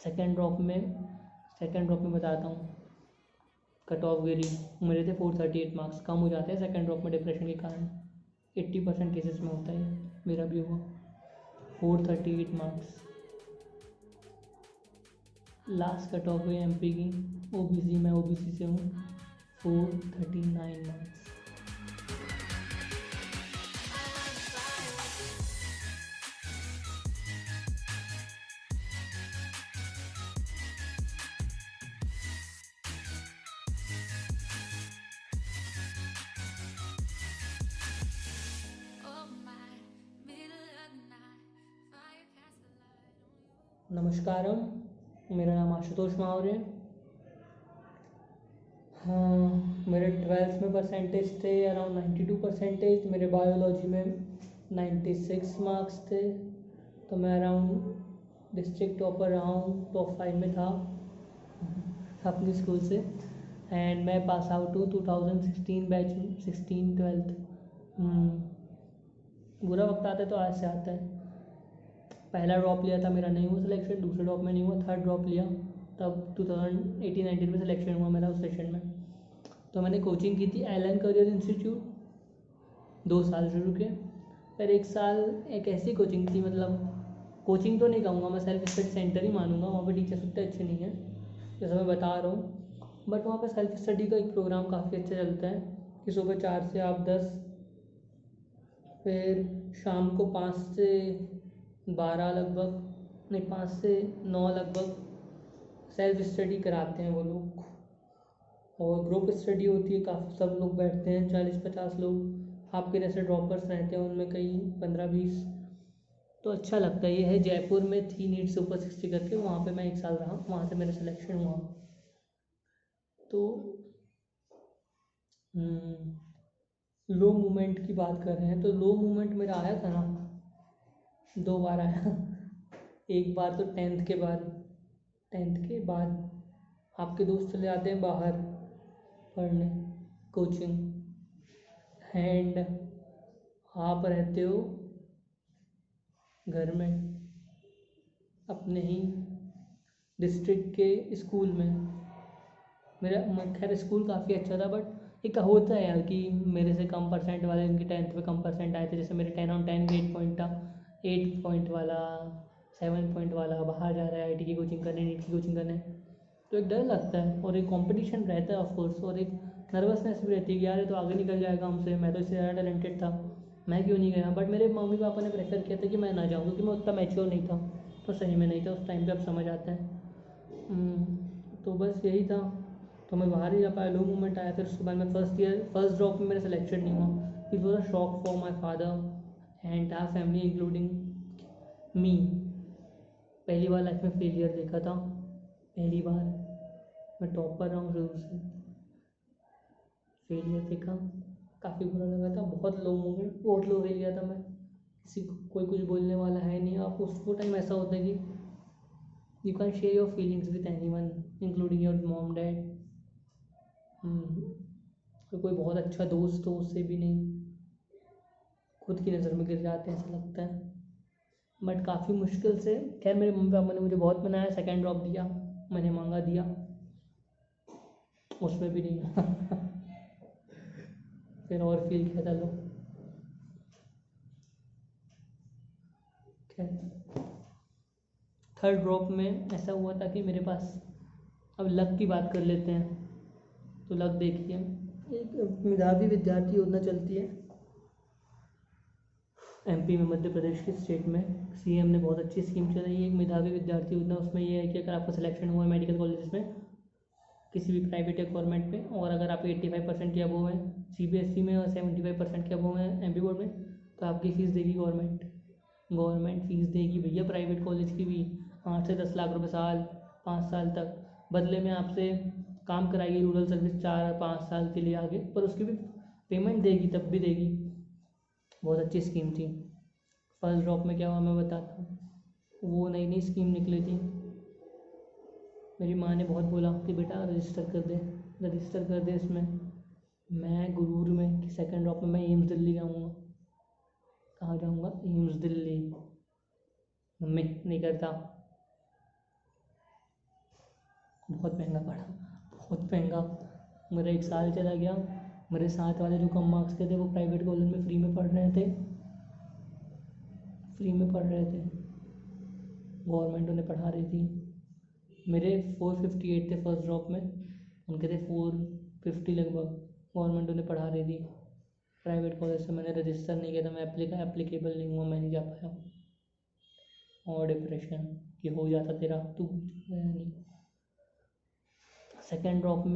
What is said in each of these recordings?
Second drop में बताता हूँ, कट ऑफ गिरी, मेरे थे 438 मार्क्स, कम हो जाते हैं सेकेंड ड्रॉप में डिप्रेशन के कारण। 80% केसेस में होता है, मेरा भी हुआ। 438 मार्क्स, लास्ट कट ऑफ हुई एमपी की, ओबीसी, मैं ओबीसी से हूँ, 439 मार्क्स। नमस्कारम, मेरा नाम आशुतोष मौर्य है। हाँ, मेरे 12th में परसेंटेज थे अराउंड 92%। मेरे बायोलॉजी में 96 मार्क्स थे, तो मैं अराउंड डिस्ट्रिक्ट टॉपर रहा हूँ, टॉप 5 में था अपनी स्कूल से। एंड मैं पास आउट हूँ 2016 बैच में, 16 12th। बुरा वक्त आता है तो आज से आता है। पहला ड्रॉप लिया था, मेरा नहीं हुआ सिलेक्शन, दूसरे ड्रॉप में नहीं हुआ, थर्ड ड्रॉप लिया, तब 2018-19 में सिलेक्शन हुआ मेरा उस सेशन में। तो मैंने कोचिंग की थी एलन करियर इंस्टीट्यूट, 2 साल शुरू के, फिर 1 साल एक ऐसी कोचिंग थी, मतलब कोचिंग तो नहीं कहूँगा मैं, सेल्फ स्टडी सेंटर ही मानूंगा। वहाँ पे टीचर्स उतने अच्छे नहीं हैं जैसा मैं बता रहा हूँ, बट वहाँ पे सेल्फ स्टडी का एक प्रोग्राम काफ़ी अच्छा चलता है कि सुबह 4 से आप 10, फिर शाम को 5 से 12 लगभग, नहीं 5 से 9 लगभग सेल्फ स्टडी कराते हैं वो लोग। और ग्रुप स्टडी होती है, काफ़ी सब लोग बैठते हैं, 40-50 लोग आपके जैसे ड्रॉपर्स रहते हैं, उनमें कई 15-20, तो अच्छा लगता है। ये है जयपुर में थी, नीट सुपर 60 करके, वहाँ पे मैं 1 साल रहा, वहाँ से मेरा सिलेक्शन हुआ। तो लो मोमेंट की बात कर रहे हैं, तो लो मोमेंट मेरा आया था ना, 2 बार आया। एक बार तो 10th के बाद आपके दोस्त चले जाते हैं बाहर पढ़ने, कोचिंग, एंड आप रहते हो घर में अपने ही डिस्ट्रिक्ट के स्कूल में। मेरा खैर स्कूल काफ़ी अच्छा था, बट एक होता है यार कि मेरे से कम परसेंट वाले, इनके 10th में कम परसेंट आए थे, जैसे मेरे 10 on 10 8 पॉइंट था, 8 पॉइंट वाला, 7 पॉइंट वाला बाहर जा रहा है आईटी की कोचिंग करने, नीट की कोचिंग करने, तो एक डर लगता है और एक कंपटीशन रहता है ऑफकोर्स, और एक नर्वसनेस भी रहती है कि यार ये तो आगे निकल जाएगा हमसे, मैं तो इससे ज़्यादा टैलेंटेड था, मैं क्यों नहीं गया। बट मेरे मम्मी पापा ने प्रेफर किया था कि मैं ना जाऊँ, क्योंकि मैं उतना मैच्योर नहीं था, तो सही में नहीं था उस टाइम पे, अब समझ आता है। तो बस यही था, तो मैं बाहर ही जा पाया, लो मोमेंट आया। फिर उसके बाद मैं फर्स्ट ड्रॉप में मेरा सिलेक्शन नहीं हुआ। It was a shock for my father and our family including me. पहली बार लाइफ में फेलियर देखा था, पहली बार। मैं टॉपर रहा हूँ शुरू से, फेलियर देखा, काफ़ी बुरा लगा था, बहुत लो मोमेंट, बहुत लो फील किया था मैं। किसी को कोई कुछ बोलने वाला है नहीं, आप उसको टाइम ऐसा होता है कि you can share your feelings with anyone including your mom dad. तो कोई बहुत अच्छा दोस्त हो उससे भी नहीं, खुद की नज़र में गिर जाते हैं, ऐसा लगता है। बट काफ़ी मुश्किल से, खैर मेरे मम्मी पापा ने मुझे बहुत मनाया, सेकेंड ड्रॉप दिया, मैंने मांगा दिया, उसमें भी नहीं। फिर और फील किया था लो। खैर थर्ड ड्रॉप में ऐसा हुआ था कि मेरे पास, अब लक की बात कर लेते हैं, तो लक देखिए, एक मेधावी विद्यार्थी योजना चलती है एमपी में, मध्य प्रदेश के स्टेट में, सीएम ने बहुत अच्छी स्कीम चलाई है, एक मेधावी विद्यार्थी योजना। उसमें ये है कि अगर आपका सिलेक्शन हुआ है मेडिकल कॉलेज में, किसी भी प्राइवेट या गवर्नमेंट में, और अगर आपके 85% के अबोव है सीबीएसई में और 75% के अबोव है एमपी बोर्ड में, तो आपकी फ़ीस देगी गवर्नमेंट फ़ीस देगी भैया, प्राइवेट कॉलेज की भी, 8 से 10 लाख रुपये साल, 5 साल तक। बदले में आपसे काम कराएगी रूरल सर्विस 4-5 साल के लिए आगे, पर उसकी भी पेमेंट देगी, तब भी देगी। बहुत अच्छी स्कीम थी। फर्स्ट ड्रॉप में क्या हुआ मैं बताता हूँ। वो नई स्कीम निकली थी, मेरी माँ ने बहुत बोला कि बेटा रजिस्टर कर दे इसमें। मैं गुरूर में कि सेकेंड ड्रॉप में मैं एम्स दिल्ली जाऊँगा। कहाँ जाऊँगा? एम्स दिल्ली। मम्मी नहीं करता, बहुत महंगा पड़ा, बहुत महंगा। मेरा 1 साल चला गया। मेरे साथ वाले जो कम मार्क्स के थे वो प्राइवेट कॉलेज में फ्री में पढ़ रहे थे, गवर्नमेंट उन्हें पढ़ा रही थी। मेरे 458 थे फर्स्ट ड्रॉप में, उनके थे 450 लगभग। गवर्नमेंट उन्हें पढ़ा रही थी। प्राइवेट कॉलेज से मैंने रजिस्टर नहीं किया था, मैं एप्लीकेबल नहीं हुआ, मैं नहीं जा पाया। और डिप्रेशन कि हो जाता तेरा, तू गया नहीं। सेकेंड ड्रॉप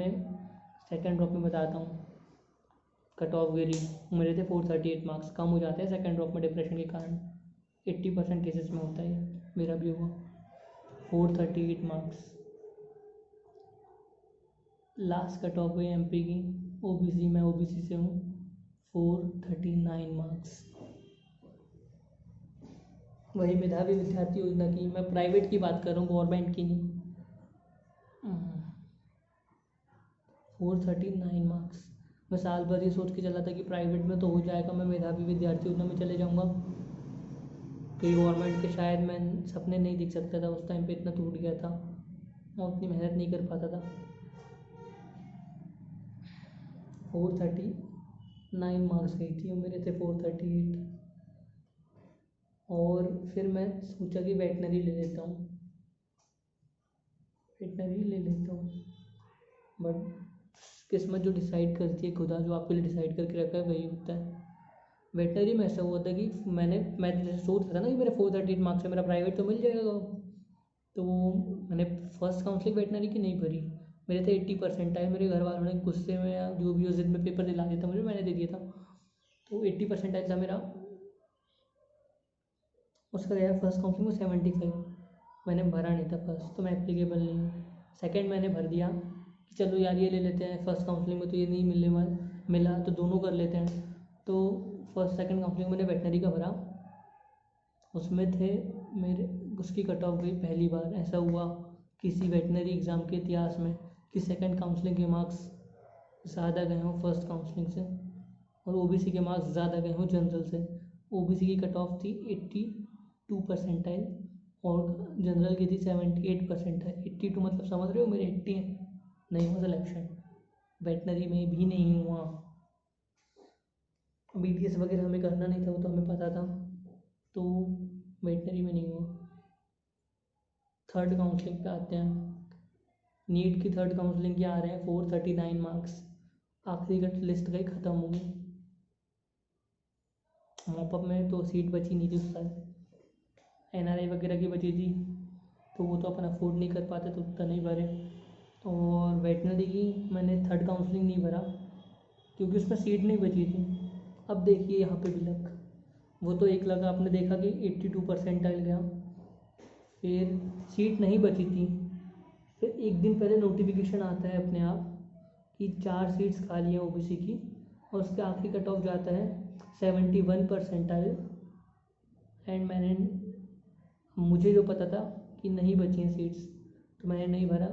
में बताता हूँ, कट ऑफ गिरी। मेरे थे 438 मार्क्स, कम हो जाते हैं सेकेंड ड्रॉप में डिप्रेशन के कारण। 80% केसेस में होता है, मेरा भी हुआ। 438 मार्क्स, लास्ट कट ऑफ हुई एमपी की। ओबीसी, मैं ओबीसी से हूँ। 439 मार्क्स। वही मेधावी विद्यार्थी योजना की, मैं प्राइवेट की बात कर रहा हूँ, गवर्नमेंट की नहीं। 439 मार्क्स। मैं साल भर ये सोच के चला था कि प्राइवेट में तो हो जाएगा, मैं मेधावी विद्यार्थी योजना में चले जाऊँगा। कि गवर्नमेंट के शायद मैं सपने नहीं दिख सकता था, उस टाइम पे इतना टूट गया था, मैं उतनी मेहनत नहीं कर पाता था। 439 मार्क्स गई थी और मेरे थे 438। और फिर मैं सोचा कि वेटनरी ले लेता हूँ, बट किस्मत जो डिसाइड करती है, खुदा जो आपके लिए डिसाइड करके रखा है वही होता है। वेटनरी में ऐसा हुआ था कि मैं जैसे सोच रहा था ना कि मेरे 438 मार्क्स से मेरा प्राइवेट तो मिल जाएगा, तो मैंने फर्स्ट काउंसलिंग वेटनरी की नहीं भरी। मेरे थे 80% आए, मेरे घर वालों ने गुस्से में या जो भी उस जिद में पेपर दिला दिया था मुझे, मैंने दे दिया था। तो 80% आया था मेरा, उसका गया फर्स्ट काउंसलिंग में 75। मैंने भरा नहीं था फर्स्ट, तो मैं एप्लीकेबल नहीं हूँ। सेकेंड मैंने भर दिया कि चलो यार ये ले लेते हैं, फर्स्ट काउंसलिंग में तो ये नहीं मिला तो दोनों कर लेते हैं। तो फर्स्ट सेकेंड काउंसलिंग मैंने वेटनरी का भरा, उसमें थे मेरे, उसकी कट ऑफ गई। पहली बार ऐसा हुआ किसी वेटनरी एग्ज़ाम के इतिहास में कि सेकेंड काउंसलिंग के मार्क्स ज़्यादा गए हों फर्स्ट काउंसलिंग से, और ओबीसी के मार्क्स ज़्यादा गए हों जनरल से। ओबीसी की कट ऑफ थी 82 परसेंटाइल और जनरल की थी 78 परसेंटाइल। 82 मतलब समझ रहे हो, मेरे 80 हैं। नहीं हुआ सिलेक्शन, वेटनरी में भी नहीं हुआ। बीटीएस वगैरह हमें करना नहीं था, वो तो हमें पता था, तो वेटनरी में नहीं हुआ। थर्ड काउंसलिंग पे आते हैं। नीट की थर्ड काउंसलिंग के आ रहे हैं 439 मार्क्स। आखिरी का लिस्ट गई, ख़त्म हो गई। मॉपअप में तो सीट बची नहीं थी उस साल, एनआरआई वगैरह की बची थी, तो वो तो अपन अफोर्ड नहीं कर पाते, तो उतना नहीं भरे। और वेटनरी की मैंने थर्ड काउंसलिंग नहीं भरा क्योंकि उसमें सीट नहीं बची थी। अब देखिए यहाँ पे भी लक, वो तो एक लगा, आपने देखा कि 82 परसेंटाइल गया, फिर सीट नहीं बची थी। फिर एक दिन पहले नोटिफिकेशन आता है अपने आप कि 4 सीट्स खाली हैं ओबीसी की, और उसके आखिरी कट ऑफ जाता है 71 परसेंटाइल। एंड मुझे जो पता था कि नहीं बची हैं सीट्स, तो मैंने नहीं भरा,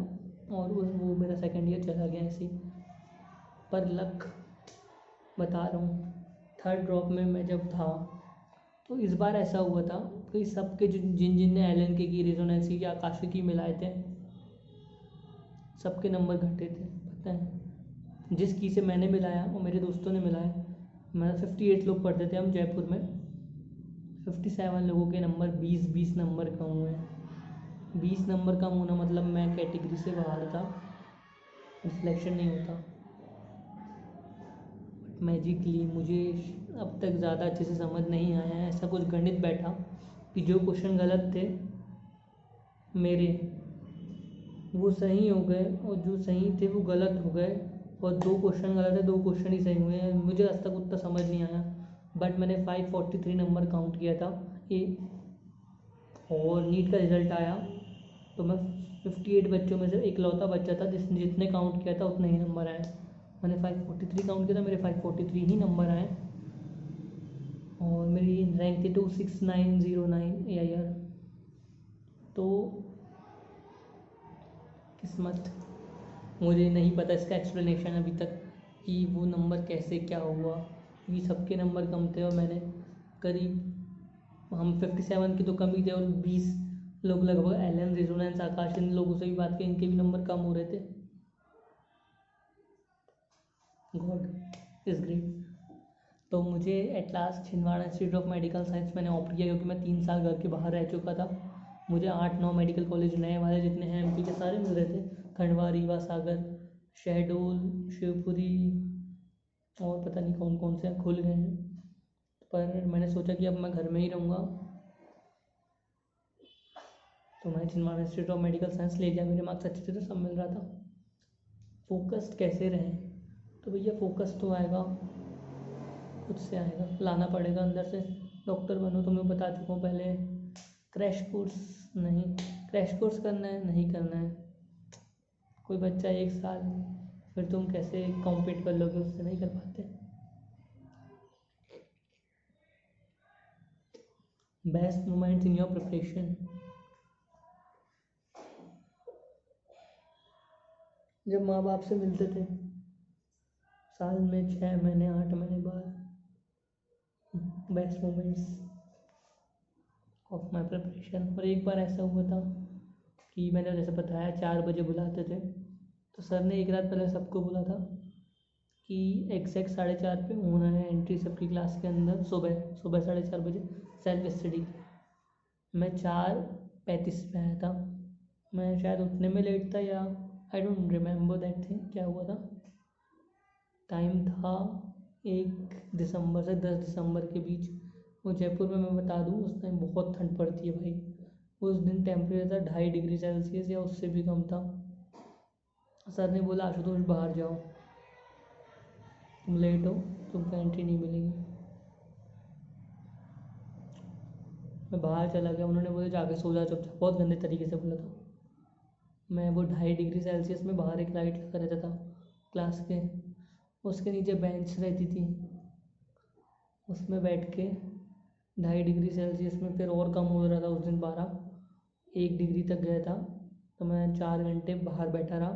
और वो मेरा सेकेंड ईयर चला गया ऐसे ही। पर लक बता रहा हूँ, थर्ड ड्रॉप में मैं जब था, तो इस बार ऐसा हुआ था कि सबके जिन ने एलन के की, रेजोनेंसी की, आकाशी की मिलाए थे, सबके नंबर घटे थे। पता है जिस की से मैंने मिलाया और मेरे दोस्तों ने मिलाया, मैं 58 लोग पढ़ते थे हम जयपुर में, 57 लोगों के नंबर 20 नंबर कम हुए। 20 नंबर कम होना मतलब मैं कैटेगरी से बाहर था, सिलेक्शन नहीं होता। मैजिकली मुझे अब तक ज़्यादा अच्छे से समझ नहीं आया है, ऐसा कुछ गणित बैठा कि जो क्वेश्चन गलत थे मेरे, वो सही हो गए, और जो सही थे वो गलत हो गए, और 2 क्वेश्चन गलत है, 2 क्वेश्चन ही सही हुए हैं। मुझे आज तक उतना समझ नहीं आया, बट मैंने 543 नंबर काउंट किया था और नीट का रिज़ल्ट आया तो मैं 58 बच्चों में से इकलौता बच्चा था जिसने जितने काउंट किया था उतने ही नंबर आए। मैंने 543 काउंट किया था, मेरे 543 ही नंबर आए, और मेरी रैंक थी 26909 AIR। तो किस्मत, मुझे नहीं पता इसका एक्सप्लेनेशन अभी तक कि वो नंबर कैसे क्या हुआ, क्योंकि सबके नंबर कम थे और मैंने करीब, हम 57 की तो कम ही थे और 20 लोग लगभग एलन, रेजोनेंस, आकाश, इन लोगों से भी बात की, इनके भी नंबर कम हो रहे थे। God is great. तो मुझे at last Chhindwara institute of medical science मैंने ऑप्ट किया, क्योंकि मैं 3 साल घर के बाहर रह चुका था। मुझे 8-9 मेडिकल कॉलेज नए वाले जितने हैं एमपी के सारे मिल रहे थे, खंडवा, रीवा, सागर, शहडोल, शिवपुरी और पता नहीं कौन कौन से खुल गए हैं। पर मैंने सोचा कि अब मैं घर में ही रहूँगा, तो मैं Chhindwara institute of medical science ले गया। मेरे मार्क्स अच्छे थे तो सब मिल रहा था। फोकस्ड कैसे रहें? तो भैया फोकस तो आएगा, खुद से आएगा, लाना पड़ेगा अंदर से। डॉक्टर बनो तो मैं बता चुका हूँ पहले। क्रैश कोर्स नहीं, क्रैश कोर्स करना है नहीं करना है। कोई बच्चा 1 साल, फिर तुम कैसे कॉम्पीट कर लोगे उससे? नहीं कर पाते। Best moments in your preparation? जब माँ बाप से मिलते थे, साल में 6 महीने 8 महीने बाद। Best moments of my preparation. और एक बार ऐसा हुआ था कि मैंने जैसे बताया 4 बजे बुलाते थे, तो सर ने एक रात पहले सबको बोला था कि एग्जैक्ट 4:30 पे होना है एंट्री सबकी क्लास के अंदर, सुबह 4:30 बजे सेल्फ स्टडी। मैं 4:35 पे आया था। मैं शायद उठने में लेट था, या I don't remember that thing, क्या हुआ था। टाइम था 1 दिसंबर से 10 दिसंबर के बीच। वो जयपुर में मैं बता दूँ उस टाइम बहुत ठंड पड़ती है भाई। उस दिन टेम्परेचर था 2.5 डिग्री सेल्सियस या उससे भी कम था। सर ने बोला आशुतोष बाहर जाओ, तुम लेट हो, तुमको एंट्री नहीं मिलेगी। मैं बाहर चला गया, उन्होंने बोला जाके सो जा चुपचाप, बहुत गंदे तरीके से बोला था। मैं वो 2.5 डिग्री सेल्सियस में बाहर एक लाइट लगा रहता था क्लास के, उसके नीचे बेंच रहती थी, उसमें बैठ के 2.5 डिग्री सेल्सियस में, फिर और कम हो रहा था उस दिन 1 डिग्री तक गया था। तो मैं 4 घंटे बाहर बैठा रहा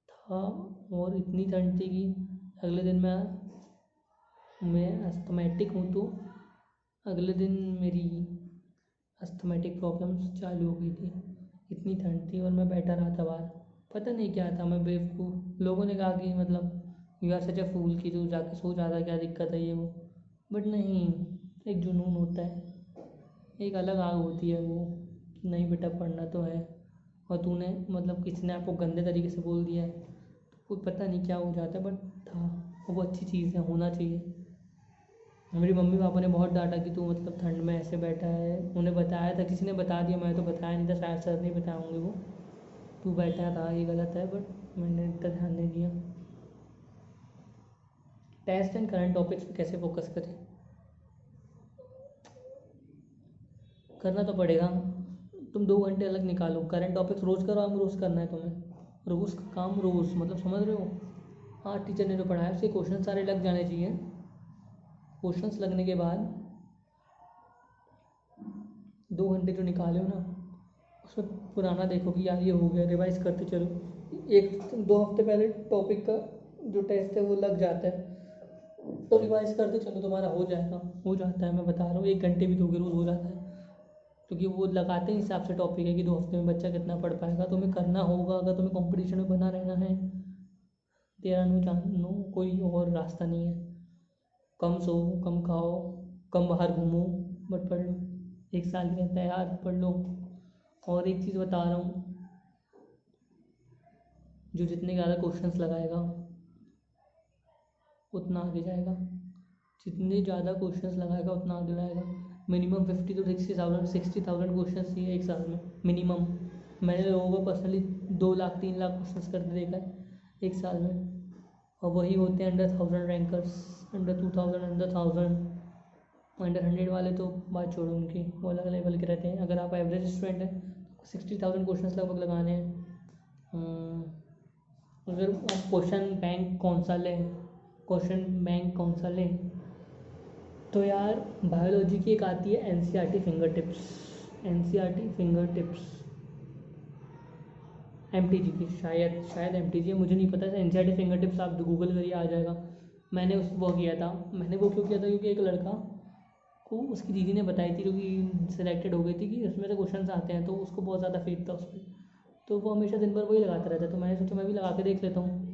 था, और इतनी ठंड थी कि अगले दिन मैं अस्थमेटिक हूँ, तो अगले दिन मेरी अस्थमेटिक प्रॉब्लम्स चालू हो गई थी। इतनी ठंड थी और मैं बैठा रहा था बाहर। पता नहीं क्या था, मैं बेवकूफ़। लोगों ने कहा कि मतलब यू आर सच अ फूल, की तू जाके सो जाता, क्या दिक्कत है ये वो। बट नहीं, एक जुनून होता है, एक अलग आग होती है वो, कि नहीं बेटा पढ़ना तो है, और तूने मतलब किसी ने आपको गंदे तरीके से बोल दिया है, तो कोई पता नहीं क्या हो जाता है। बट था, वो अच्छी चीज़ है, होना चाहिए। मेरी मम्मी पापा ने बहुत डांटा कि तू मतलब ठंड में ऐसे बैठा है। उन्हें बताया था, किसी ने बता दिया, मैं तो बताया नहीं था, शायद सर नहीं बताए होंगे वो, तू बैठा था ये गलत है, बट मैंने इतना ध्यान नहीं दिया। टेस्ट एंड करंट टॉपिक्स पे कैसे फोकस करें? करना तो पड़ेगा। तुम 2 घंटे अलग निकालो, करंट टॉपिक्स रोज़ करो, हम रोज़ करना है तुम्हें, रोज़ का काम रोज़, मतलब समझ रहे हो। हाँ, टीचर ने जो पढ़ाया उसके क्वेश्चन सारे लग जाने चाहिए। क्वेश्चंस लगने के बाद 2 घंटे जो निकाले हो ना, उसमें पुराना देखो कि यार ये हो गया, रिवाइज करते चलो। 1-2 हफ्ते पहले टॉपिक का जो टेस्ट है वो लग जाता है, तो रिवाइज करते चलो, तुम्हारा हो जाएगा, हो जाता है। मैं बता रहा हूँ, 1 घंटे भी दोगे रोज़ हो जाता है, क्योंकि वो लगाते हैं हिसाब से टॉपिक है कि 2 हफ्ते में बच्चा कितना पढ़ पाएगा। तुम्हें करना होगा, अगर तुम्हें कंपटीशन में बना रहना है। तेरा नो कोई और रास्ता नहीं है। कम सो, कम खाओ, कम बाहर घूमो, बट पढ़ लो। 1 साल ही रहता है यार, पढ़ लो। और एक चीज़ बता रहा हूँ, जो जितने ज़्यादा क्वेश्चंस लगाएगा उतना आगे जाएगा, जितने ज़्यादा क्वेश्चंस लगाएगा उतना आगे जाएगा। मिनिमम 50 to 60,000 क्वेश्चन चाहिए 1 साल में मिनिमम। मैंने लोगों को पर्सनली 2 लाख 3 लाख क्वेश्चंस करके देखा है 1 साल में, और वही होते हैं under 1000 rankers, under 2000, under 1000, under 100 वाले तो बात छोड़ो उनकी, वो अलग लेवल के रहते हैं। अगर आप एवरेज स्टूडेंट हैं 60,000 क्वेश्चन लगभग लगाने हैं। अगर आप क्वेश्चन बैंक कौन सा लें, तो यार बायोलॉजी की एक आती है एनसीईआरटी फिंगर टिप्स, एमटीजी की, शायद एमटीजी है, मुझे नहीं पता। एनसीईआरटी फिंगर टिप्स आप गूगल करिए, आ जाएगा। मैंने वो क्यों किया था, क्योंकि एक लड़का को उसकी दीदी ने बताई थी, क्योंकि सिलेक्टेड हो गई थी कि उसमें से क्वेश्चन आते हैं, तो उसको बहुत ज़्यादा फेथ था उस पर, तो वो हमेशा दिन भर वही लगाता रहता है। तो मैंने सोचा मैं भी लगा के देख लेता हूँ।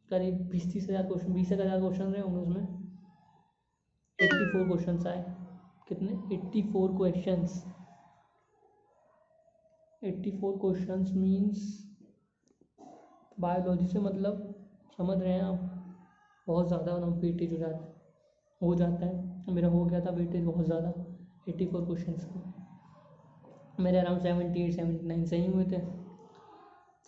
करीब 20-30 हज़ार क्वेश्चन, 20 हज़ार क्वेश्चन रहे होंगे उसमें। 84 क्वेश्चन आए। कितने? 84 क्वेश्चंस। 84 क्वेश्चंस मीन्स बायोलॉजी से मतलब समझ रहे हैं आप, बहुत ज़्यादा ना वेटेज हो जाता है। मेरा हो गया था वेटेज बहुत ज़्यादा 84 क्वेश्चंस का। मेरे अराउंड 78-79 सही हुए थे।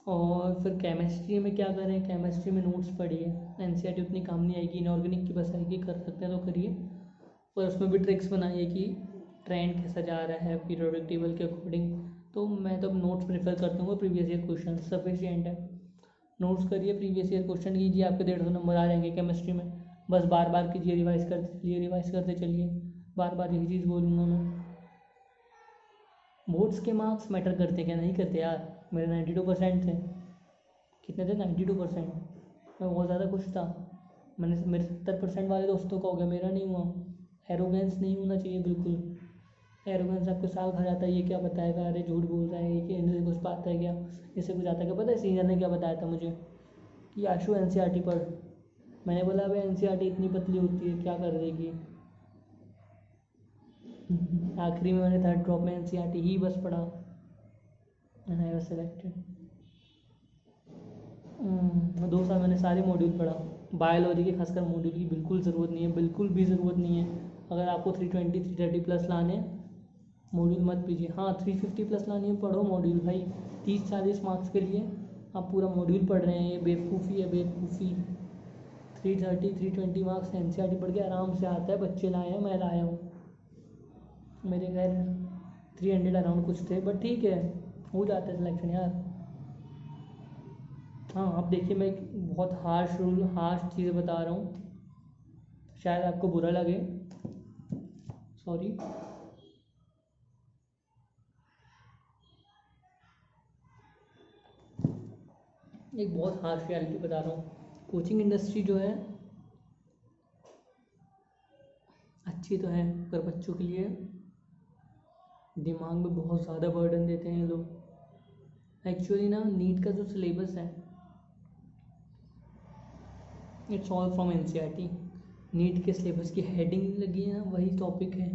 और फिर केमिस्ट्री में क्या करें? केमिस्ट्री में नोट्स पढ़िए, एनसीईआरटी उतनी काम नहीं आएगी, इनऑर्गेनिक की बस आएगी, कर सकते हैं तो करिए। और उसमें भी ट्रिक्स बनाइए कि ट्रेंड कैसा जा रहा है पीरियोडिक टेबल के अकॉर्डिंग। तो मैं तो नोट्स प्रेफर करता हूँ, प्रीवियस ईयर क्वेश्चन सफिशिएंट है। नोट्स करिए, प्रीवियस ईयर क्वेश्चन कीजिए, आपके 150 नंबर आ जाएंगे केमिस्ट्री में। बस बार बार कीजिए, रिवाइज करते चलिए। बार बार यही चीज़ बोलूँगा मैं। बोर्ड्स के मार्क्स मैटर करते क्या? नहीं करते यार। मेरे 92% थे। कितने थे? 92%। मैं बहुत ज़्यादा खुश था। मेरे 70% वाले दोस्तों का हो गया, मेरा नहीं हुआ। एरोगेंस नहीं होना चाहिए बिल्कुल। एरोगेंस आपको साल खा जाता है, ये क्या बताएगा, अरे झूठ बोल रहा है, ये कि इनसे कुछ पाता है क्या, इससे कुछ आता है क्या? पता है सीनियर ने क्या बताया था मुझे कि आशु एनसीईआरटी पढ़। मैंने बोला अबे एनसीईआरटी इतनी पतली होती है, क्या कर देगी। आखिरी में मैंने थर्ड ड्रॉप में एनसीईआरटी ही बस पढ़ा एंड आई वाज सिलेक्टेड। 2 साल मैंने सारे मॉड्यूल पढ़ा। बायोलॉजी के खासकर मॉड्यूल की बिल्कुल ज़रूरत नहीं है, बिल्कुल भी ज़रूरत नहीं है। अगर आपको 320-330 प्लस लाने मॉड्यूल मत पीजिए। हाँ 350 प्लस लानी है, पढ़ो मॉड्यूल भाई। 30-40 मार्क्स के लिए आप पूरा मॉड्यूल पढ़ रहे हैं, ये बेवकूफ़ी है, बेवकूफ़ी। 330-320 मार्क्स एनसीईआरटी पढ़ के आराम से आता है। बच्चे लाए हैं, मैं लाया हूँ। मेरे खैर 300 अराउंड कुछ थे, बट ठीक है, हो जाता है सिलेक्शन यार। हाँ अब देखिए, मैं एक बहुत हार्श चीज़ें बता रहा हूँ, शायद आपको बुरा लगे, सॉरी। एक बहुत हार्श रियलिटी बता रहा हूँ। कोचिंग इंडस्ट्री जो है अच्छी तो है, पर बच्चों के लिए दिमाग में बहुत ज़्यादा बर्डन देते हैं ये लोग। एक्चुअली ना नीट का जो सिलेबस है it's all from NCERT. NEET के सिलेबस की हेडिंग लगी है ना, वही टॉपिक है,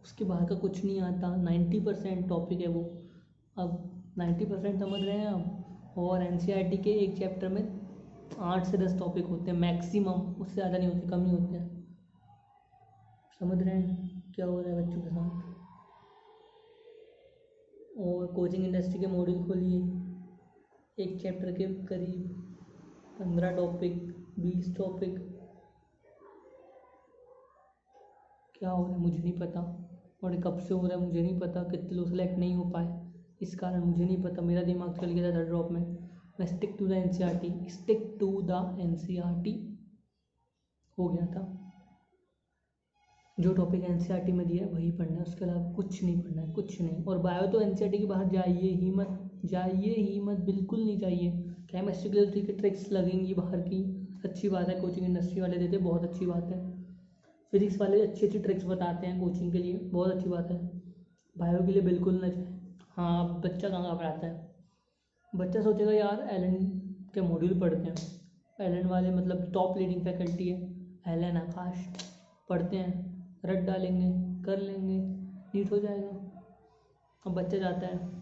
उसके बाहर का कुछ नहीं आता। 90% टॉपिक है वो। अब 90% समझ रहे हैं आप। और एनसीईआरटी के एक चैप्टर में 8 से 10 टॉपिक होते हैं मैक्सिमम, उससे ज़्यादा नहीं होते, कम ही होते हैं। समझ रहे हैं क्या हो रहा है बच्चों के साथ। और कोचिंग इंडस्ट्री के मॉड्यूल खोलिए, एक चैप्टर के करीब 15 टॉपिक, 20 टॉपिक। क्या हो रहा है मुझे नहीं पता, और कब से हो रहा है मुझे नहीं पता। कितने लोग सेलेक्ट नहीं हो पाए इस कारण मुझे नहीं पता। मेरा दिमाग चल गया था थर्ड ड्रॉप में। मैं स्टिक टू द एनसीईआरटी हो गया था। जो टॉपिक एनसीईआरटी में दिया है वही पढ़ना है, उसके अलावा कुछ नहीं पढ़ना है, कुछ नहीं। और बायो तो एनसीईआरटी के बाहर जाइए ही मत, बिल्कुल नहीं चाहिए। केमिस्ट्री के लिए ठीक है, ट्रिक्स लगेंगी बाहर की, अच्छी बात है, कोचिंग इंडस्ट्री वाले देते, बहुत अच्छी बात है। फिजिक्स वाले अच्छी अच्छी ट्रिक्स बताते हैं कोचिंग के लिए, बहुत अच्छी बात है। बायो के लिए बिल्कुल ना जाए। हाँ बच्चा कहाँ घबराता है, बच्चा सोचेगा यार एलन के मॉड्यूल पढ़ते हैं, एलन वाले मतलब टॉप लीडिंग फैकल्टी है, एलन आकाश पढ़ते हैं, रट डालेंगे, कर लेंगे, नीट हो जाएगा। अब बच्चा जाता है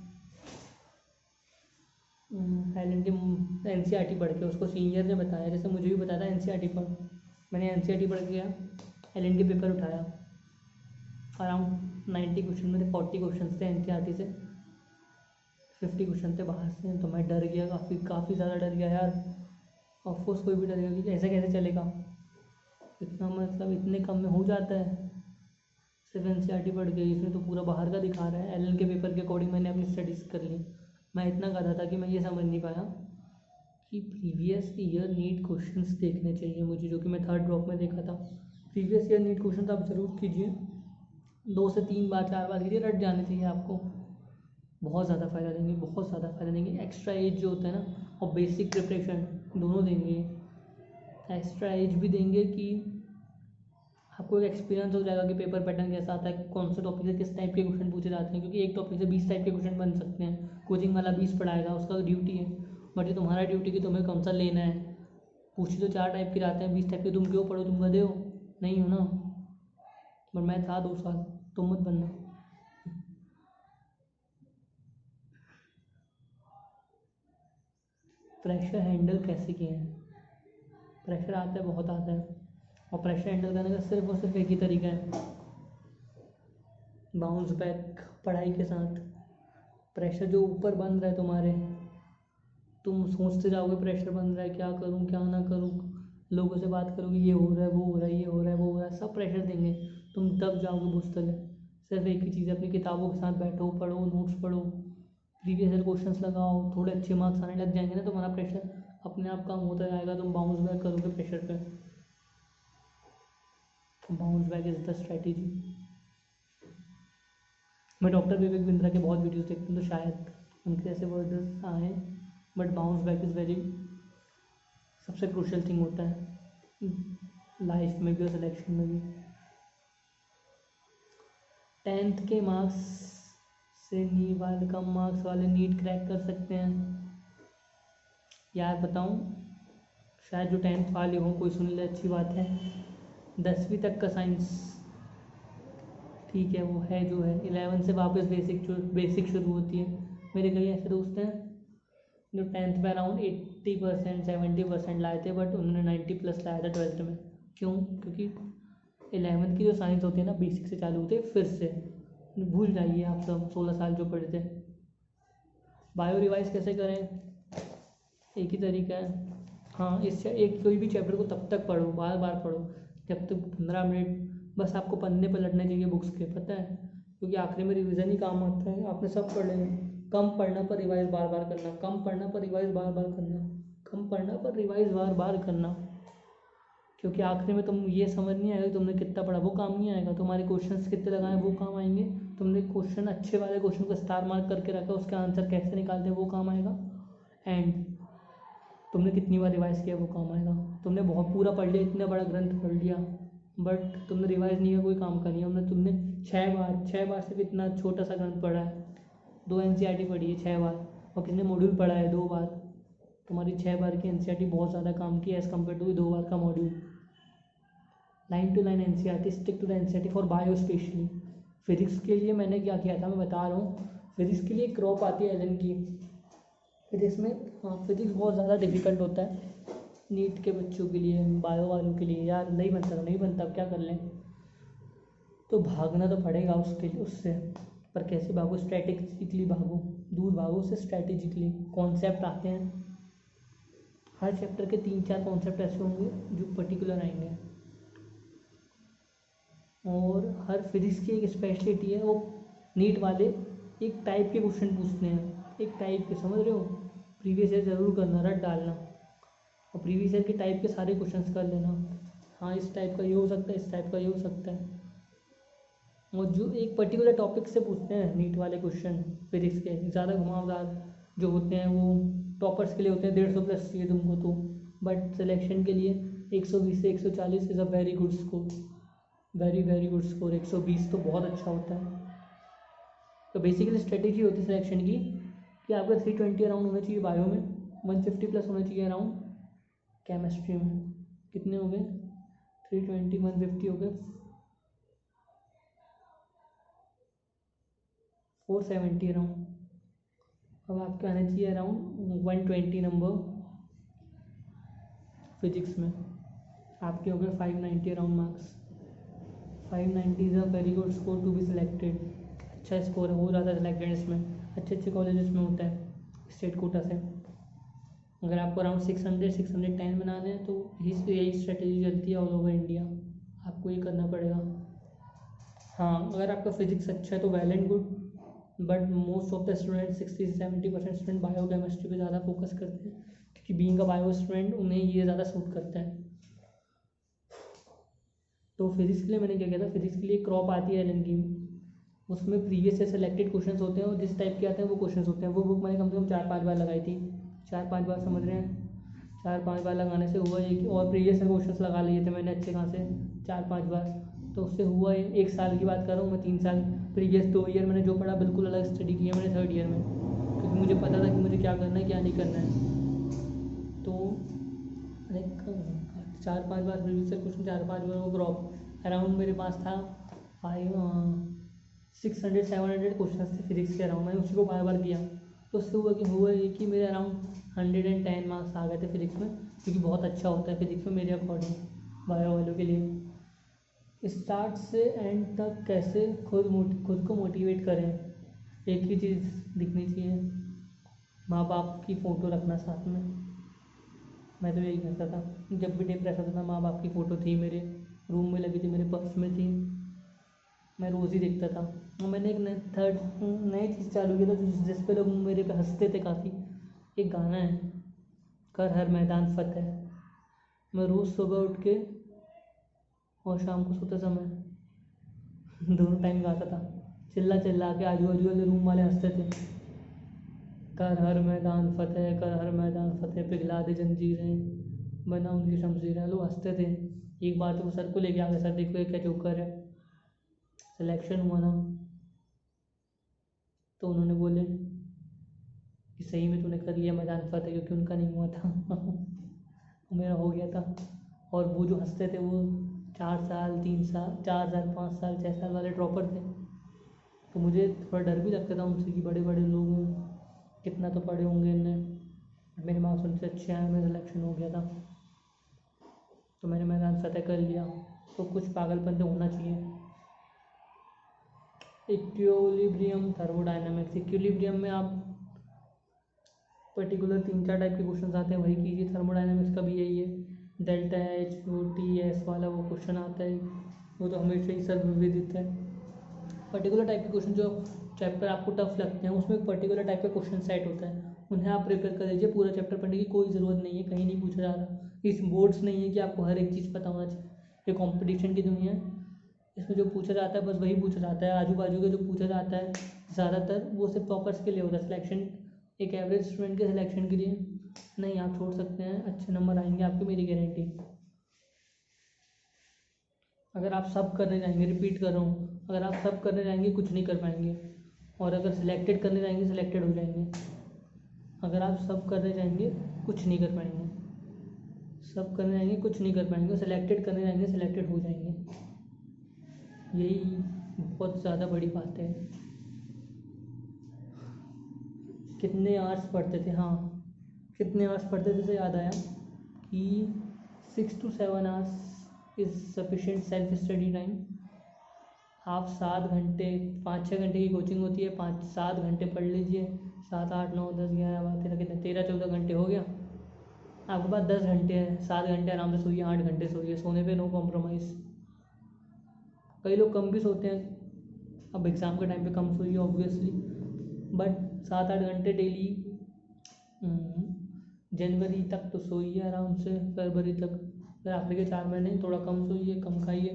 एलन के एनसीईआरटी पढ़ के, उसको सीनियर ने बताया, जैसे मुझे भी बताया था एनसीईआरटी पढ़। मैंने एनसीईआरटी पढ़ के गया, एलन के पेपर उठाया, अराउंड 90 क्वेश्चन में थे, 40 क्वेश्चन थे एनसीईआरटी से, 50 क्वेश्चन थे बाहर से। तो मैं डर गया, काफ़ी ज़्यादा डर गया यार। ऑफकोर्स कोई भी डरेगा कि ऐसा कैसे चलेगा, इतना मतलब इतने कम में हो जाता है। सिर्फ एनसीईआरटी पढ़ के, इसमें तो पूरा बाहर का दिखा रहा है। एलन के पेपर के अकॉर्डिंग मैंने अपनी स्टडीज़ कर ली। मैं इतना गधा था कि मैं ये समझ नहीं पाया कि प्रीवियस ईयर नीट क्वेश्चंस देखने चाहिए मुझे, जो कि मैं थर्ड ड्रॉप में देखा था। प्रीवियस ईयर नीट क्वेश्चन आप ज़रूर कीजिए, 2 से 3 बार 4 बार कीजिए, रट जाने चाहिए आपको। बहुत ज़्यादा फ़ायदा देंगे, बहुत ज़्यादा फ़ायदा देंगे। एक्स्ट्रा एज जो होता है ना, और बेसिक प्रिपरेशन दोनों देंगे। एक्स्ट्रा एज भी देंगे कि आपको एक एक्सपीरियंस हो जाएगा कि पेपर पैटर्न कैसा आता है, कौन से टॉपिक से किस टाइप के क्वेश्चन पूछे जाते हैं, क्योंकि एक टॉपिक से 20 टाइप के क्वेश्चन बन सकते हैं। कोचिंग वाला 20 पढ़ाएगा, उसका ड्यूटी है, बट ये तुम्हारा ड्यूटी कि तुम्हें कौन सा लेना है। पूछे तो 4 टाइप के जाते हैं, 20 टाइप के तुम क्यों पढ़ो, तुम गधे हो? नहीं हो ना। बट मैं था 2 साल, तुम मत बनना। प्रेशर हैंडल कैसे किए हैं? प्रेशर आता है, बहुत आता है, और प्रेशर हैंडल करने का सिर्फ और सिर्फ एक ही तरीका है, बाउंस बैक पढ़ाई के साथ। प्रेशर जो ऊपर बन रहा है तुम्हारे, तुम सोचते जाओगे प्रेशर बन रहा है, क्या करूँ क्या ना करूँ, लोगों से बात करोगे, ये हो रहा है वो हो रहा है ये हो रहा है वो हो रहा है, सब प्रेशर देंगे, तुम दब जाओगे बुस्तल है। सिर्फ एक ही चीज़ है, अपनी किताबों के साथ बैठो, पढ़ो, नोट्स पढ़ो, प्रीवियस ईयर क्वेश्चंस लगाओ, थोड़े अच्छे मार्क्स आने लग जाएंगे ना, तुम्हारा प्रेशर अपने आप कम होता जाएगा, तुम बाउंस बैक करोगे प्रेशर पे। Bounce back is the strategy. मैं डॉक्टर विवेक बिंद्रा के बहुत वीडियोस देखता हूँ, तो शायद उनके ऐसे वर्ड्स आए, but bounce back is very सबसे क्रूशियल थिंग होता है लाइफ में भी और सिलेक्शन में भी। 10th के मार्क्स से नी वाले कम मार्क्स वाले नीट क्रैक कर सकते हैं? यार बताऊं, शायद जो 10th वाले हों कोई सुन ले, अच्छी बात है। 10वीं तक का साइंस ठीक है, वो है जो है। 11 से वापस बेसिक शुरू होती है। मेरे कई ऐसे दोस्त हैं जो 10th में अराउंड 80% 70% लाए थे, बट उन्होंने 90+ लाया था 12th में। क्यों? क्योंकि 11th की जो साइंस होती है ना, बेसिक से चालू होते हैं फिर से। भूल जाइए आप सब 16 साल जो पढ़े थे। बायो रिवाइज कैसे करें? एक ही तरीका है। हाँ, इससे एक कोई भी चैप्टर को तब तक पढ़ो, बार बार पढ़ो जब तक 15 मिनट बस आपको पन्ने पलटने चाहिए बुक्स के, पता है, क्योंकि आखिरी में रिवीजन ही काम आता है। आपने सब पढ़ लेना, कम पढ़ना पर रिवाइज बार बार करना, कम पढ़ना पर रिवाइज बार बार करना, कम पढ़ना पर रिवाइज बार बार करना, क्योंकि आखिरी में तुम ये समझ नहीं आएगा तुमने कितना पढ़ा, वो काम नहीं आएगा। तुम्हारे क्वेश्चंस कितने लगाए वो काम आएंगे। तुमने क्वेश्चन अच्छे वाले क्वेश्चन को स्टार मार्क करके रखा, उसका आंसर कैसे निकालते हैं वो काम आएगा। एंड तुमने कितनी बार रिवाइज किया वो काम आएगा। तुमने बहुत पूरा पढ़ लिया, इतना बड़ा ग्रंथ पढ़ लिया, बट तुमने रिवाइज नहीं किया, कोई काम का नहीं है। तुमने 6 बार सिर्फ इतना छोटा सा ग्रंथ पढ़ा है, 2 NCERT पढ़ी है 6 बार, और किसने मॉड्यूल पढ़ा है 2 बार। तुम्हारी 6 बार की NCERT बहुत ज़्यादा काम की है एज़ कम्पेयर टू 2 बार का module. Line to line NCERT, stick to the NCERT for bio specially. Physics के लिए मैंने क्या किया था मैं बता रहा हूँ। फिजिक्स के लिए क्रॉप आती है एलन की। फिजिक्स में फिजिक्स बहुत ज़्यादा डिफिकल्ट होता है नीट के बच्चों के लिए, बायो वालों के लिए। यार नहीं बनता, नहीं बनता, अब क्या कर लें, तो भागना तो पड़ेगा उसके लिए, उससे। पर कैसे भागो? स्ट्रैटेजिकली भागो, दूर भागो उससे स्ट्रैटेजिकली। कॉन्सेप्ट आते हैं, हर चैप्टर के 3-4 कॉन्सेप्ट ऐसे होंगे जो पर्टिकुलर आएंगे, और हर फिजिक्स की एक स्पेशलिटी है। वो नीट वाले एक टाइप के क्वेश्चन पूछते हैं, एक टाइप के, समझ रहे हो? प्रीवियस ईयर ज़रूर करना, रट डालना, और प्रीवियस ईयर के टाइप के सारे क्वेश्चंस कर लेना। हाँ, इस टाइप का ये हो सकता है, इस टाइप का ये हो सकता है। और जो एक पर्टिकुलर टॉपिक से पूछते हैं नीट वाले क्वेश्चन फिजिक्स के, ज़्यादा घुमावदार जो होते हैं वो टॉपर्स के लिए होते हैं, 150+ चाहिए तुमको तो, बट सिलेक्शन के लिए 120 से 140 is a very good score, very very good score. 120 तो बहुत अच्छा होता है। तो बेसिकली स्ट्रेटेजी होती है सिलेक्शन की कि आपका 320 अराउंड होना चाहिए बायो में, 150+ होना चाहिए अराउंड केमिस्ट्री में। कितने हो गए? 320 150 हो गए 470 अराउंड। अब आपके आना चाहिए अराउंड 120 नंबर फिजिक्स में। आपके हो गए 590 around marks. 590 is a very good score to be selected. अच्छा स्कोर है, हो जाता है सिलेक्टेड इसमें, अच्छे अच्छे कॉलेजेस में होता है स्टेट कोटा से। अगर आपको अराउंड 610 बनाने हैं तो यही स्ट्रेटेजी चलती है ऑल ओवर इंडिया, आपको ये करना पड़ेगा। हाँ, अगर आपका फिजिक्स अच्छा है तो well and good, but most of the student 60 से 70% स्टूडेंट बायो केमिस्ट्री पे ज़्यादा फोकस करते हैं, क्योंकि बीइंग अ बायो स्टूडेंट उन्हें ये ज़्यादा सूट करता है। तो फिजिक्स के लिए मैंने क्या किया था, फिजिक्स के लिए क्रॉप आती है एलन की, उसमें प्रीवियस से सेलेक्टेड क्वेश्चंस होते हैं, और जिस टाइप के आते हैं वो क्वेश्चंस होते हैं। वो बुक मैंने कम से कम 4-5 बार लगाई थी, 4-5 बार, समझ रहे हैं? 4-5 बार लगाने से हुआ ये कि और प्रीवियस से क्वेश्चंस लगा लिए थे मैंने अच्छे खासे 4-5 बार, तो उससे हुआ 1 साल की बात कर रहा हूँ मैं, 3 साल प्रीवियस 2 ईयर मैंने जो पढ़ा बिल्कुल अलग स्टडी किया मैंने 3rd ईयर में, क्योंकि मुझे पता था कि मुझे क्या करना है क्या नहीं करना है। तो लाइक 4-5 बार प्रीवियस ईयर क्वेश्चन, 4-5 बार वो ड्रॉप अराउंड मेरे पास था 600-700 क्वेश्चन थे फिजिक्स के अराउंड, मैंने उसी को बार बार किया। तो उससे हुआ ये कि मेरे अराउंड 110 मार्क्स आ गए थे फिजिक्स में, क्योंकि बहुत अच्छा होता है फिजिक्स में मेरे अकॉर्डिंग बायो वालों के लिए। स्टार्ट से एंड तक कैसे खुद को मोटिवेट करें, एक ही चीज़ दिखनी चाहिए, माँ बाप की फ़ोटो रखना साथ में। मैं तो यही करता था, जब भी डिप्रेस होता था माँ बाप की फ़ोटो थी मेरे रूम में लगी थी, मेरे पर्स में थी, मैं रोज़ ही देखता था। और मैंने एक नई चीज़ चालू किया था जिस पे लोग मेरे पे हंसते थे काफ़ी। एक गाना है, कर हर मैदान फतेह, मैं रोज़ सुबह उठ के और शाम को सोते समय दोनों टाइम गाता था, चिल्ला चिल्ला के आजू बाजू वाले रूम वाले हंसते थे। कर हर मैदान फतेह, कर हर मैदान फतेह, पिघला दे जंजीरें, बना उनकी शमशीरें। लोग हंसते थे। एक बार तो वो सर को लेके आ गए, सर देखो ये क्या जोकर है। सिलेक्शन हुआ ना, तो उन्होंने बोले कि सही में तूने कर लिया मैदान फतेह, क्योंकि उनका नहीं हुआ था मेरा हो गया था। और वो जो हंसते थे वो 4 साल 3 साल 4 साल 5 साल 6 साल वाले ड्रॉपर थे। तो मुझे थोड़ा डर भी लगता था उनसे कि बड़े बड़े लोग हैं, कितना तो पढ़े होंगे इनने। मेरे मार्क्स उनसे अच्छे आए, मेरा सिलेक्शन हो गया था, तो मैंने मैदान फतेह कर लिया। तो कुछ पागलपन तो होना चाहिए। इक्विलिब्रियम थर्मोडायनामिक्स, इक्विलिब्रियम में आप पर्टिकुलर 3-4 टाइप के क्वेश्चन आते हैं, वही कीजिए। थर्मोडायनामिक्स का भी यही है, delta H O T S वाला वो क्वेश्चन आता है, वो तो हमेशा ही सर्वविदित है। पर्टिकुलर टाइप के क्वेश्चन जो चैप्टर आपको टफ लगते हैं, उसमें एक पर्टिकुलर टाइप का क्वेश्चन सेट होता है, उन्हें आप प्रिपेयर कर लीजिए। पूरा चैप्टर पढ़ने की कोई ज़रूरत नहीं है, कहीं नहीं पूछा जा रहा। इस बोर्ड्स नहीं है कि आपको हर एक चीज़ पता होना चाहिए। ये कॉम्पिटिशन की दुनिया है, इसमें जो पूछा जाता है बस वही पूछा जाता है। आजू बाजू के जो पूछा जाता है ज़्यादातर वो सिर्फ टॉपर्स के लिए होता है, सिलेक्शन एक एवरेज स्टूडेंट के सिलेक्शन के लिए नहीं। आप छोड़ सकते हैं, अच्छे नंबर आएंगे आपके, मेरी गारंटी। अगर आप सब करने जाएंगे, रिपीट कर रहा हूँ, अगर आप सब करने जाएंगे कुछ नहीं कर पाएंगे, और अगर सिलेक्टेड करने जाएंगे सिलेक्टेड हो जाएंगे। अगर आप सब करने जाएंगे कुछ नहीं कर पाएंगे, सब करने जाएंगे कुछ नहीं कर पाएंगे, सिलेक्टेड करने जाएंगे सिलेक्टेड हो जाएंगे। यही बहुत ज़्यादा बड़ी बात है। कितने आवर्स पढ़ते थे, हाँ कितने आवर्स पढ़ते थे से याद आया कि 6 to 7 hours is sufficient self study time. आप 7 घंटे 5-6 घंटे की कोचिंग होती है, 5-7 घंटे पढ़ लीजिए। 7 8 9 10 11 12 13 कितने 13-14 घंटे हो गया आपके पास। 10 घंटे हैं, 7 घंटे आराम से सोइए, 8 घंटे सोइए, सोने पे नो कॉम्प्रोमाइज़। कई लोग कम भी सोते हैं, अब एग्ज़ाम के टाइम पे कम सोइए ऑब्वियसली, बट 7-8 घंटे डेली जनवरी तक तो सोइए आराम से, फरवरी तक। फिर आखिर के 4 महीने थोड़ा कम सोइए, कम खाइए,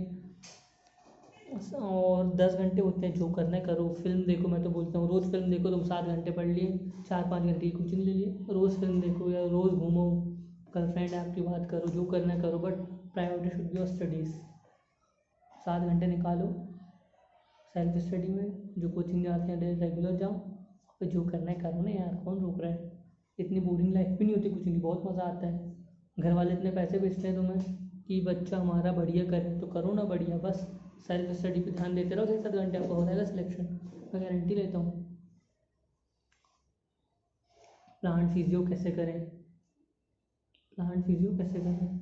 और 10 घंटे होते हैं, जो करना है करो। फिल्म देखो, मैं तो बोलता हूँ रोज़ फिल्म देखो। तुम 7 घंटे पढ़ लिए, 4-5 घंटे की कोचिंग ले लिए, रोज़ फिल्म देखो या रोज़ घूमो, गर्लफ्रेंड आपकी बात करो, जो करना है करो, but priority should be your studies. 7 घंटे निकालो सेल्फ स्टडी में, जो कोचिंग जाते हैं रेगुलर जाओ, और जो करना है करो ना यार, कौन रोक रहा है। इतनी बोरिंग लाइफ भी नहीं होती कोचिंग की, बहुत मज़ा आता है। घर वाले इतने पैसे बेचते हैं तुम्हें कि बच्चा हमारा बढ़िया करे, तो करो ना बढ़िया। बस सेल्फ स्टडी पे ध्यान देते रहो, 6-7 घंटे आपका हो जाएगा सिलेक्शन, मैं गारंटी लेता हूँ। प्लांट फिजियो कैसे करें, प्लांट फिजियो कैसे करें,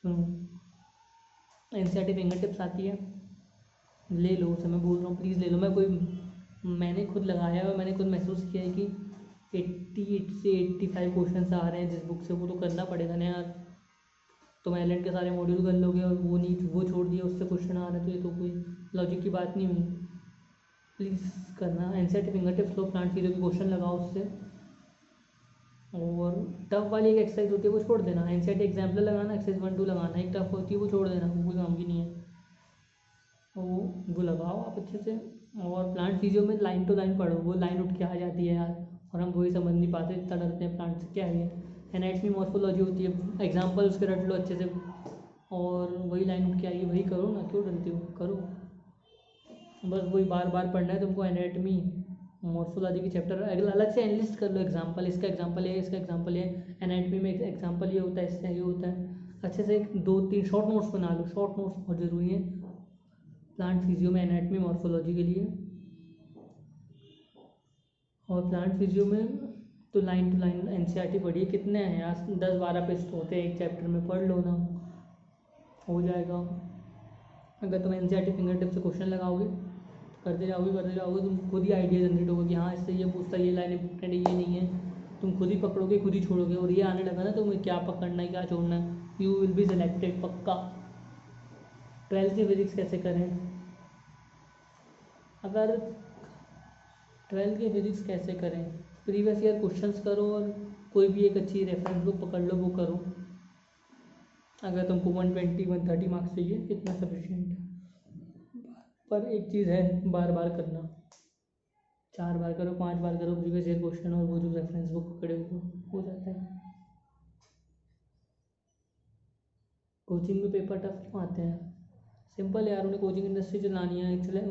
सुनो। एनसीईआरटी फिंगर टिप्स आती है, ले लो उसे, मैं बोल रहा हूँ प्लीज़ ले लो। मैंने खुद लगाया है, मैंने खुद महसूस किया है कि 88 से 85 क्वेश्चन आ रहे हैं जिस बुक से, वो तो करना पड़ेगा ना यार। तुम एलेंट के सारे मॉड्यूल कर लोगे और वो छोड़ दिया, उससे क्वेश्चन आ रहे हैं, तो ये तो कोई लॉजिक की बात नहीं हुई। प्लीज़ करना, एनसीईआरटी फिंगर टिप्स लो, प्लांट फिजियो के क्वेश्चन लगाओ उससे। और टफ वाली एक एक्सरसाइज होती है वो छोड़ देना, एनसीईआरटी एग्जाम्पल लगाना, एक्सरसाइज 1-2 लगाना। एक टफ होती है वो छोड़ देना, वो कोई काम की नहीं है, वो लगाओ आप अच्छे से। और प्लांट फिजियो में लाइन टू लाइन पढ़ो, वो लाइन उठ के आ जाती है यार, और हम वही समझ नहीं पाते, इतना डरते हैं प्लांट से, क्या है। एनाटमी मॉर्फोलॉजी होती है, एग्जाम्पल उसके रट लो अच्छे से, और वही लाइन उठ के आई है, वही करो ना, क्यों डरते हो, करो। बस वही बार बार पढ़ना है तुमको, एनाटमी मॉर्फोलॉजी के चैप्टर अलग से एनालिस्ट कर लो, एग्जाम्पल इसका एग्जाम्पल है, इसका एग्जाम्पल है, एनाटमी में एग्जाम्पल ये होता है, इससे ये होता है। अच्छे से 2-3 शॉर्ट नोट्स बना लो, शॉर्ट नोट्स बहुत ज़रूरी है प्लांट फिजियो में, एनाटमी मॉर्फोलॉजी के लिए। और प्लांट फिजियो में तो लाइन टू लाइन एनसीईआरटी पढ़िए, कितने हैं आज 10-12 पेज तो होते हैं एक चैप्टर में, पढ़ लो ना, हो जाएगा। अगर तुम एनसीईआरटी फिंगर टिप से क्वेश्चन लगाओगे, करते जाओगे तुम खुद ही आइडिया जनरेट होगा कि हाँ इससे ये पूछता है, ये लाइन इंपॉर्टेंट है, ये नहीं है, तुम खुद ही पकड़ोगे, खुद ही छोड़ोगे, और ये आने लगा ना तुम्हें क्या पकड़ना है क्या छोड़ना है, यू विल बी सिलेक्टेड पक्का। 12th की फिजिक्स कैसे करें, अगर 12th की फिजिक्स कैसे करें, प्रीवियस ईयर क्वेश्चंस करो और कोई भी एक अच्छी रेफरेंस बुक पकड़ लो, वो करो। अगर तुमको 120-130 मार्क्स चाहिए, इतना सफिशिएंट है। पर एक चीज़ है, बार बार करना, 4 बार करो, 5 बार करो प्रीवियस ईयर क्वेश्चन, और वो जो रेफरेंस बुक पकड़े हो जाता है। कोचिंग में पेपर टफ क्यों आते हैं, सिंपल यार, उन्हें कोचिंग इंडस्ट्री चलानी है, एक्चुअली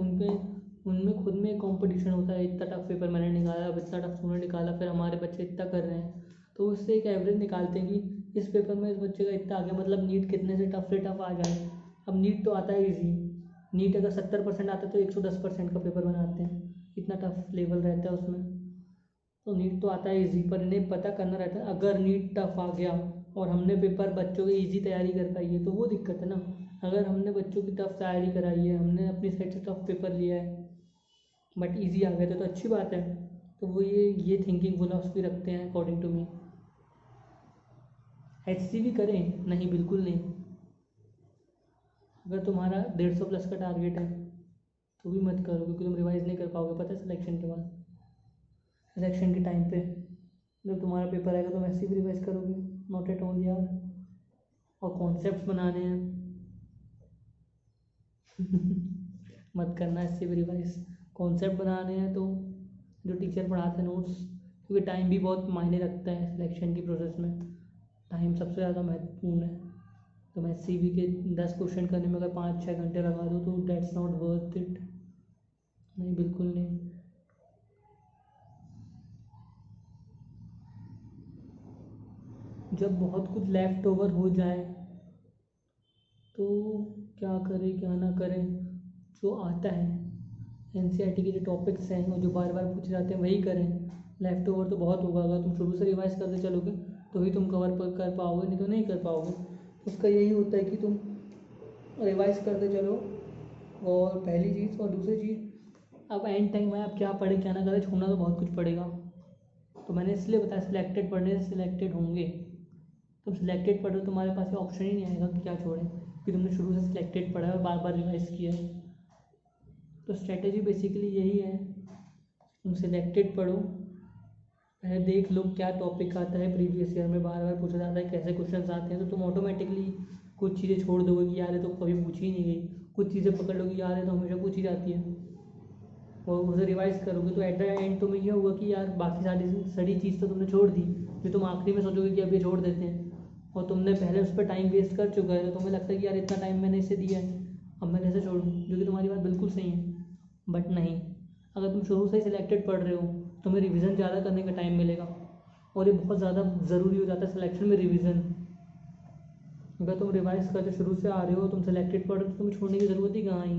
उनमें खुद में कंपटीशन होता है, इतना टफ पेपर मैंने निकाला, अब इतना टफ उन्होंने निकाला, फिर हमारे बच्चे इतना कर रहे हैं, तो उससे एक एवरेज निकालते हैं कि इस पेपर में इस बच्चे का इतना आ गया, मतलब नीट कितने से टफ आ जाए। अब नीट तो आता है ईजी, नीट अगर 70% आता है तो 110% का पेपर बनाते हैं, इतना टफ लेवल रहता है उसमें, तो नीट तो आता है ईजी, पर इन्हें पता करना रहता है अगर नीट टफ आ गया और हमने पेपर बच्चों की ईजी तैयारी कर पाई है तो वो दिक्कत है ना। अगर हमने बच्चों की टफ तैयारी कराई है, हमने अपनी साइड से टफ पेपर लिया है बट ईजी आ गया तो अच्छी बात है। तो वो ये थिंकिंग फिलोसफी रखते हैं अकॉर्डिंग टू मी। HCV करें, नहीं बिल्कुल नहीं। अगर तुम्हारा 150 प्लस का टारगेट है तो भी मत करो, क्योंकि तुम रिवाइज नहीं कर पाओगे, पता है सिलेक्शन के बाद, सिलेक्शन के टाइम पे जब तुम्हारा पेपर आएगा तो HCV रिवाइज करोगे, नॉट एट ऑल यार। और कॉन्सेप्ट्स बनाने हैं मत करना HCV रिवाइज, कॉन्सेप्ट बनाने हैं तो जो टीचर पढ़ाते हैं नोट्स, क्योंकि टाइम भी बहुत मायने रखता है सिलेक्शन की प्रोसेस में, टाइम सबसे ज़्यादा महत्वपूर्ण है। तो मैं HCV के 10 क्वेश्चन करने में अगर 5-6 घंटे लगा दूँ तो डेट्स नॉट वर्थ इट, नहीं बिल्कुल नहीं। जब बहुत कुछ लेफ्ट ओवर हो जाए तो क्या करें क्या ना करें, जो आता है NCERT के जो टॉपिक्स हैं वो जो बार बार पूछे जाते हैं वही करें। लेफ्ट ओवर तो बहुत होगा, अगर तुम शुरू से रिवाइज करते चलोगे तो ही तुम कवर कर पाओगे, नहीं तो नहीं कर पाओगे। उसका यही होता है कि तुम रिवाइज करते चलो, और पहली चीज़, और दूसरी चीज़ अब एंड टाइम में आप क्या पढ़े क्या ना करें, छोड़ना तो बहुत कुछ पड़ेगा। तो मैंने इसलिए बताया सिलेक्टेड पढ़ने से सिलेक्टेड होंगे, तुम सिलेक्टेड पढ़ो तुम्हारे पास ये ऑप्शन ही नहीं आएगा कि क्या छोड़ें, क्योंकि तुमने शुरू से सिलेक्टेड पढ़ा है और बार बार रिवाइज किया है। तो स्ट्रेटेजी बेसिकली यही है, तुम सिलेक्टेड पढ़ो, पहले देख लो क्या टॉपिक आता है प्रीवियस ईयर में, बार बार पूछा जाता है, कैसे क्वेश्चंस आते हैं, तो तुम ऑटोमेटिकली कुछ चीज़ें छोड़ दोगे कि यार ये तो कभी पूछी ही नहीं गई, कुछ चीज़ें पकड़ लो कि यार ये तो हमेशा पूछी जाती है, और उसे रिवाइज करोगे तो एट द एंड तुम्हें ये होगा कि यार बाकी सारी चीज़ तो तुमने छोड़ दी, फिर तुम आखिरी में सोचोगे कि अब ये छोड़ देते हैं, और तुमने पहले उस पर टाइम वेस्ट कर चुका है, तो तुम्हें लगता है कि यार इतना टाइम मैंने इसे दिया है, अब मैं कैसे छोड़ूँ, जो कि तुम्हारी बात बिल्कुल सही है। बट नहीं, अगर तुम शुरू से ही सिलेक्टेड पढ़ रहे हो तुम्हें रिवीजन ज़्यादा करने का टाइम मिलेगा, और ये बहुत ज़्यादा ज़रूरी हो जाता है सिलेक्शन में रिवीजन। अगर तुम रिवाइज करते शुरू से आ रहे हो, तुम सिलेक्टेड पढ़ रहे हो, तो तुम्हें छोड़ने की ज़रूरत ही कहाँ आई,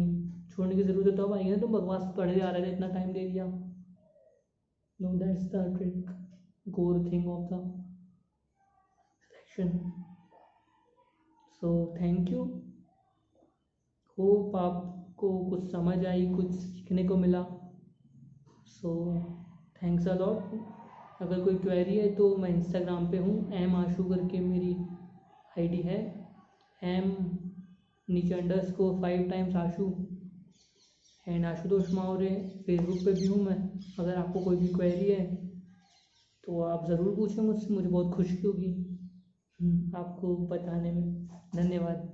छोड़ने की ज़रूरत तब आई है तुम बकवास पढ़े जा रहे थे, इतना टाइम दे दिया। No, that's the trick, core thing of the selection. So thank you, hope आपको कुछ समझ आई, कुछ सीखने को मिला। So thanks a lot. अगर कोई क्वेरी है तो मैं इंस्टाग्राम पे हूँ, एम आशू करके मेरी आईडी है, एम नीचे _5 times Ashu, and Ashutosh Mavre Facebook पे भी हूँ मैं। अगर आपको कोई भी क्वेरी है तो आप ज़रूर पूछें मुझसे, मुझे बहुत खुशी होगी आपको बताने में। धन्यवाद।